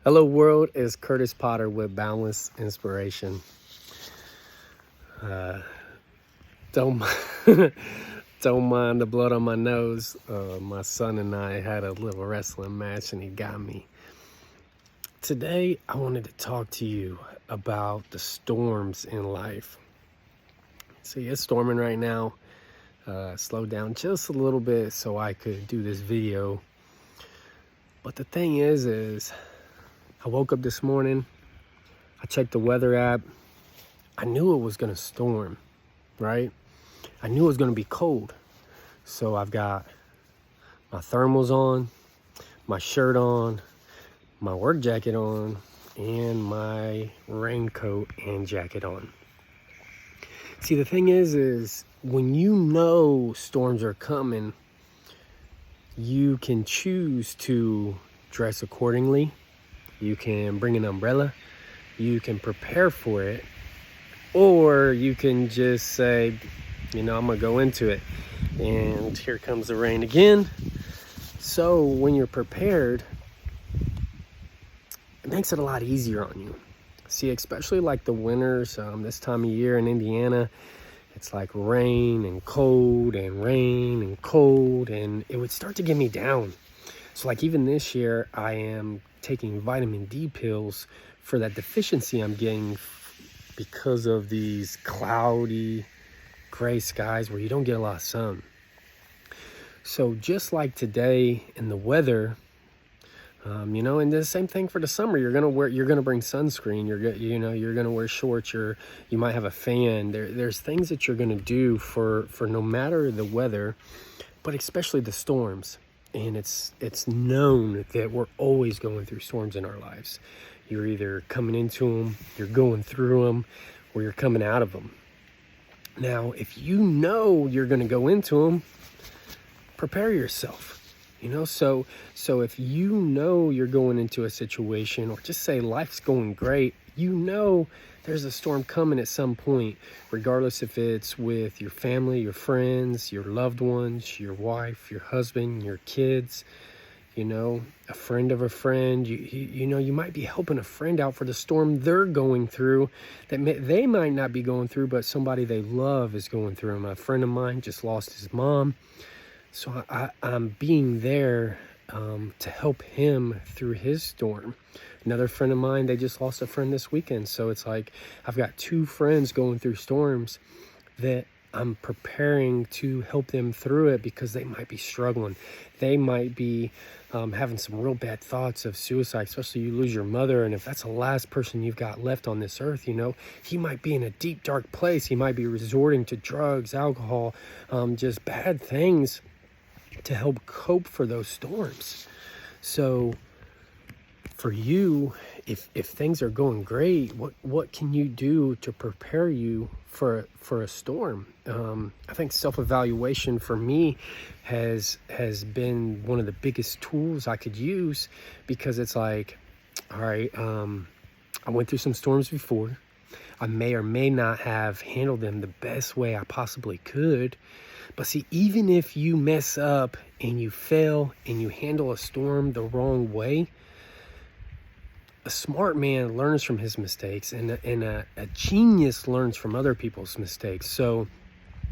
Hello world, it's Kurtis Potter with Boundless Inspiration. Don't don't mind the blood on my nose. My son and I had a little wrestling match and he got me. Today I wanted to talk to you about the storms in life. See, it's storming right now. Slowed down just a little bit so I could do this video. But the thing is I woke up this morning, I checked the weather app. I knew it was gonna storm, right? I knew it was gonna be cold. So I've got my thermals on, my shirt on, my work jacket on, and my raincoat and jacket on. See, the thing is when you know storms are coming, you can choose to dress accordingly. You can bring an umbrella, you can prepare for it, or you can just say, I'm gonna go into it. And here comes the rain again. So when you're prepared, it makes it a lot easier on you. See, especially like the winters, this time of year in Indiana, it's like rain and cold and rain and cold, and it would start to get me down. So like even this year, I am taking vitamin D pills for that deficiency I'm getting because of these cloudy, gray skies where you don't get a lot of sun. So just like today in the weather, and the same thing for the summer. You're gonna bring sunscreen. You're gonna wear shorts. You might have a fan. There's things that you're gonna do for no matter the weather, but especially the storms. And it's known that we're always going through storms in our lives. You're either coming into them, you're going through them, or you're coming out of them. Now, if you know you're going to go into them, prepare yourself. So if you know you're going into a situation, or just say life's going great, there's a storm coming at some point, regardless if it's with your family, your friends, your loved ones, your wife, your husband, your kids, a friend of a friend. You might be helping a friend out for the storm they're going through that they might not be going through, but somebody they love is going through. And a friend of mine just lost his mom. So I'm being there to help him through his storm. Another friend of mine, they just lost a friend this weekend. So it's like I've got two friends going through storms that I'm preparing to help them through it because they might be struggling. They might be having some real bad thoughts of suicide, especially you lose your mother. And if that's the last person you've got left on this earth, he might be in a deep, dark place. He might be resorting to drugs, alcohol, just bad things to help cope for those storms. So for you, if things are going great, what can you do to prepare you for a storm? I think self-evaluation for me has been one of the biggest tools I could use, because it's like, all right, I went through some storms before. I may or may not have handled them the best way I possibly could. But see, even if you mess up and you fail and you handle a storm the wrong way, a smart man learns from his mistakes, and a genius learns from other people's mistakes. So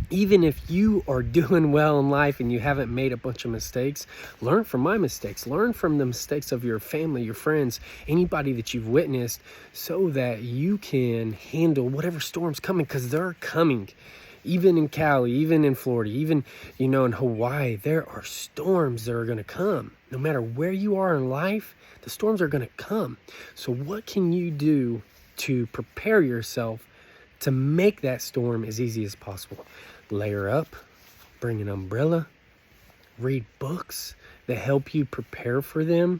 even if you are doing well in life and you haven't made a bunch of mistakes, learn from my mistakes. Learn from the mistakes of your family, your friends, anybody that you've witnessed, so that you can handle whatever storm's coming, because they're coming. Even in Cali, even in Florida, even, in Hawaii, there are storms that are going to come. No matter where you are in life, the storms are going to come. So what can you do to prepare yourself to make that storm as easy as possible? Layer up, bring an umbrella, read books that help you prepare for them.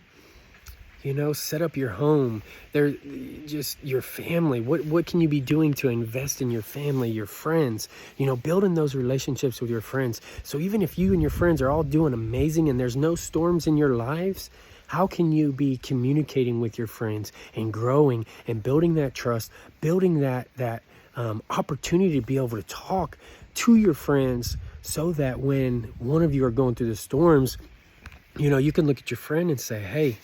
Set up your home. Just your family. What can you be doing to invest in your family, your friends? Building those relationships with your friends. So even if you and your friends are all doing amazing and there's no storms in your lives, how can you be communicating with your friends and growing and building that trust, building that opportunity to be able to talk to your friends, so that when one of you are going through the storms, you can look at your friend and say, hey,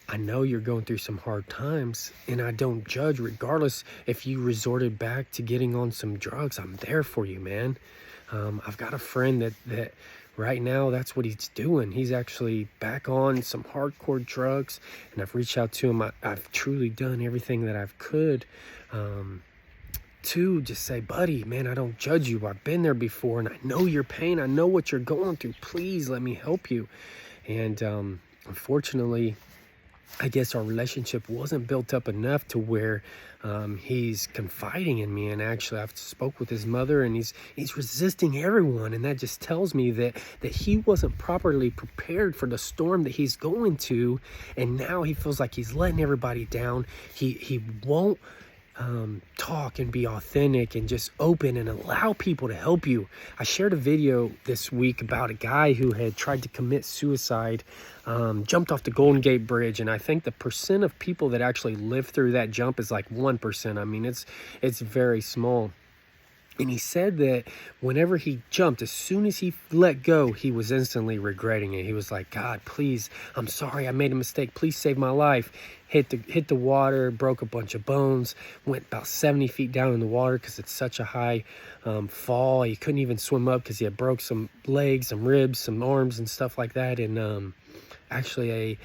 I know you're going through some hard times, and I don't judge regardless if you resorted back to getting on some drugs. I'm there for you, man. I've got a friend that right now, that's what he's doing. He's actually back on some hardcore drugs, and I've reached out to him. I've truly done everything that I've could to just say, buddy, man, I don't judge you. I've been there before, and I know your pain. I know what you're going through. Please let me help you. And unfortunately, I guess our relationship wasn't built up enough to where he's confiding in me. And actually, I've spoke with his mother, and he's resisting everyone. And that just tells me that he wasn't properly prepared for the storm that he's going to. And now he feels like he's letting everybody down. He won't talk and be authentic and just open and allow people to help you. I shared a video this week about a guy who had tried to commit suicide, jumped off the Golden Gate Bridge, and I think the percent of people that actually live through that jump is like 1%. I mean, it's very small. And he said that whenever he jumped, as soon as he let go, he was instantly regretting it. He was like, God, please, I'm sorry, I made a mistake. Please save my life. Hit the water, broke a bunch of bones, went about 70 feet down in the water because it's such a high fall. He couldn't even swim up because he had broke some legs, some ribs, some arms and stuff like that. And actually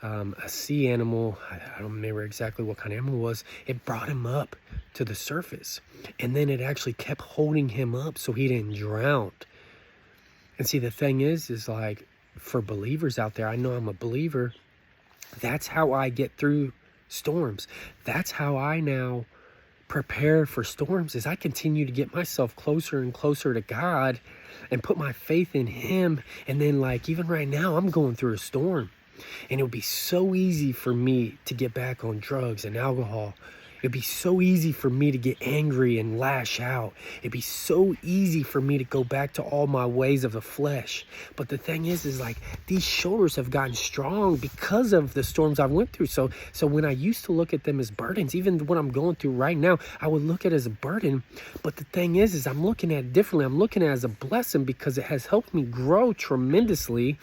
a sea animal, I don't remember exactly what kind of animal it was, it brought him up to the surface. And then it actually kept holding him up so he didn't drown. And see, the thing is like, for believers out there, I know I'm a believer, that's how I get through storms. That's how I now prepare for storms, is I continue to get myself closer and closer to God and put my faith in Him. And then, like, even right now, I'm going through a storm. And it would be so easy for me to get back on drugs and alcohol. It'd be so easy for me to get angry and lash out. It'd be so easy for me to go back to all my ways of the flesh. But the thing is like, these shoulders have gotten strong because of the storms I've went through. So when I used to look at them as burdens, even what I'm going through right now, I would look at it as a burden. But the thing is I'm looking at it differently. I'm looking at it as a blessing because it has helped me grow tremendously.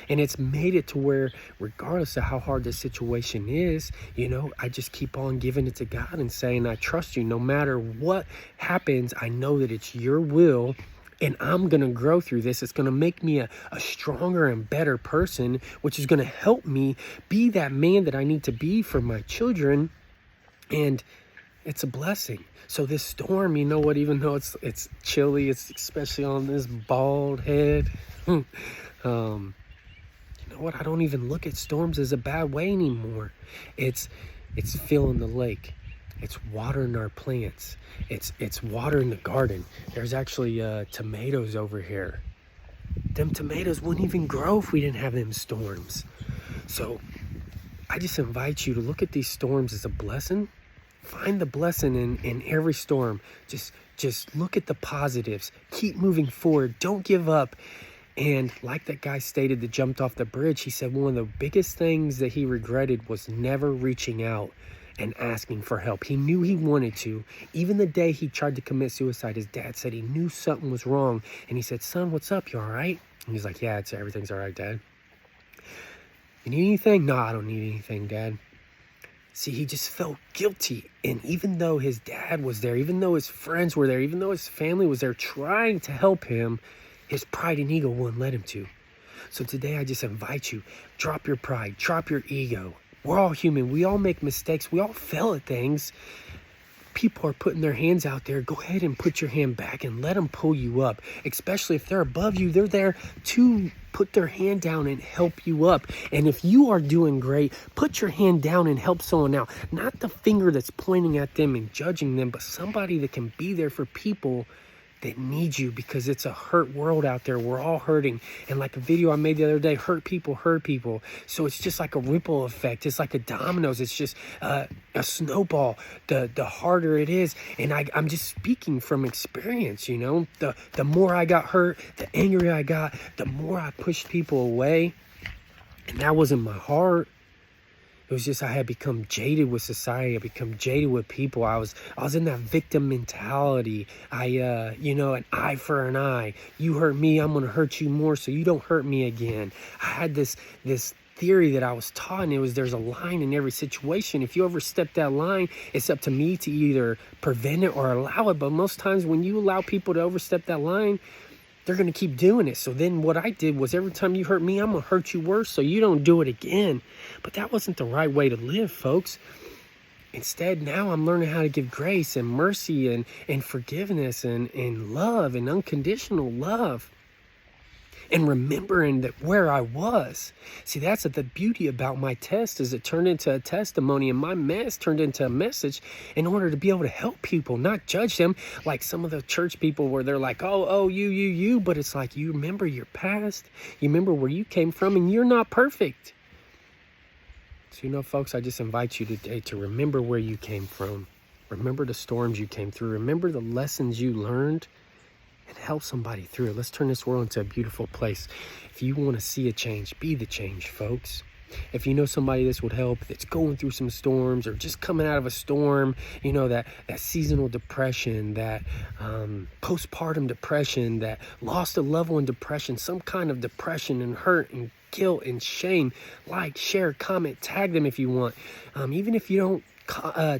And it's made it to where, regardless of how hard the situation is, I just keep on giving it to God and saying, I trust you. No matter what happens, I know that it's your will, and I'm going to grow through this. It's going to make me a stronger and better person, which is going to help me be that man that I need to be for my children. And it's a blessing. So this storm, even though it's chilly, it's especially on this bald head, I don't even look at storms as a bad way anymore. It's filling the lake. It's watering our plants. It's watering the garden. There's actually tomatoes over here. Them tomatoes wouldn't even grow if we didn't have them storms. So I just invite you to look at these storms as a blessing. Find the blessing in every storm. Just look at the positives. Keep moving forward. Don't give up. And like that guy stated that jumped off the bridge, he said one of the biggest things that he regretted was never reaching out and asking for help. He knew he wanted to. Even the day he tried to commit suicide, his dad said he knew something was wrong. And he said, son, what's up? You all right? And he's like, yeah, everything's all right, Dad. You need anything? No, I don't need anything, Dad. See, he just felt guilty. And even though his dad was there, even though his friends were there, even though his family was there trying to help him, his pride and ego wouldn't let him to. So today I just invite you, drop your pride, drop your ego. We're all human. We all make mistakes. We all fail at things. People are putting their hands out there. Go ahead and put your hand back and let them pull you up. Especially if they're above you, they're there to put their hand down and help you up. And if you are doing great, put your hand down and help someone out. Not the finger that's pointing at them and judging them, but somebody that can be there for people that need you, because it's a hurt world out there. We're all hurting. And like a video I made the other day, hurt people. So it's just like a ripple effect. It's like a dominoes. It's just a snowball. The harder it is. And I'm just speaking from experience, the more I got hurt, the angrier I got, the more I pushed people away. And that wasn't my heart. It was just I had become jaded with society. I become jaded with people. I was in that victim mentality. An eye for an eye. You hurt me, I'm gonna hurt you more so you don't hurt me again. I had this theory that I was taught, and it was there's a line in every situation. If you overstep that line, it's up to me to either prevent it or allow it. But most times when you allow people to overstep that line, they're going to keep doing it. So then what I did was every time you hurt me, I'm going to hurt you worse so you don't do it again. But that wasn't the right way to live, folks. Instead, now I'm learning how to give grace and mercy and forgiveness and love and unconditional love. And remembering that where I was. See, that's the beauty about my test, is it turned into a testimony, and my mess turned into a message in order to be able to help people, not judge them like some of the church people where they're like, oh, you. But it's like, you remember your past, you remember where you came from, and you're not perfect. So, folks, I just invite you today to remember where you came from. Remember the storms you came through. Remember the lessons you learned. And help somebody through it. Let's turn this world into a beautiful place. If you want to see a change, be the change, folks. If you know somebody this would help, that's going through some storms or just coming out of a storm, that seasonal depression, that postpartum depression, that lost a loved one depression, some kind of depression and hurt and guilt and shame, like, share, comment, tag them if you want. Even if you don't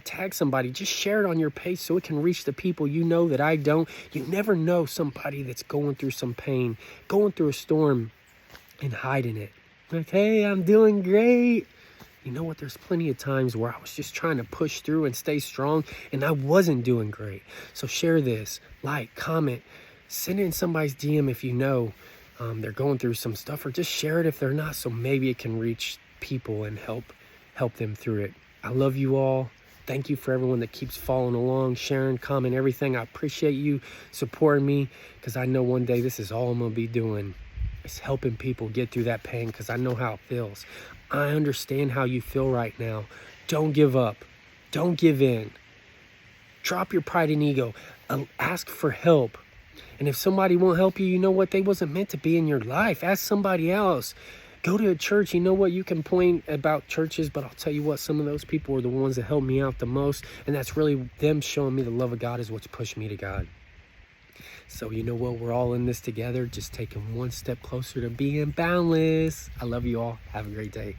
tag somebody, just share it on your page so it can reach the people that I don't. You never know somebody that's going through some pain, going through a storm, and hiding it. Like, hey, I'm doing great. You know what? There's plenty of times where I was just trying to push through and stay strong, and I wasn't doing great. So share this, like, comment, send it in somebody's DM if you know they're going through some stuff, or just share it if they're not, so maybe it can reach people and help them through it. I love you all. Thank you for everyone that keeps following along, sharing, commenting, everything. I appreciate you supporting me, because I know one day this is all I'm going to be doing. It's helping people get through that pain, because I know how it feels. I understand how you feel right now. Don't give up. Don't give in. Drop your pride and ego. Ask for help. And if somebody won't help you, you know what? They wasn't meant to be in your life. Ask somebody else. Go to a church. You know what? You can point about churches, but I'll tell you what, some of those people are the ones that help me out the most. And that's really them showing me the love of God is what's pushed me to God. So you know what? We're all in this together, just taking one step closer to being boundless. I love you all. Have a great day.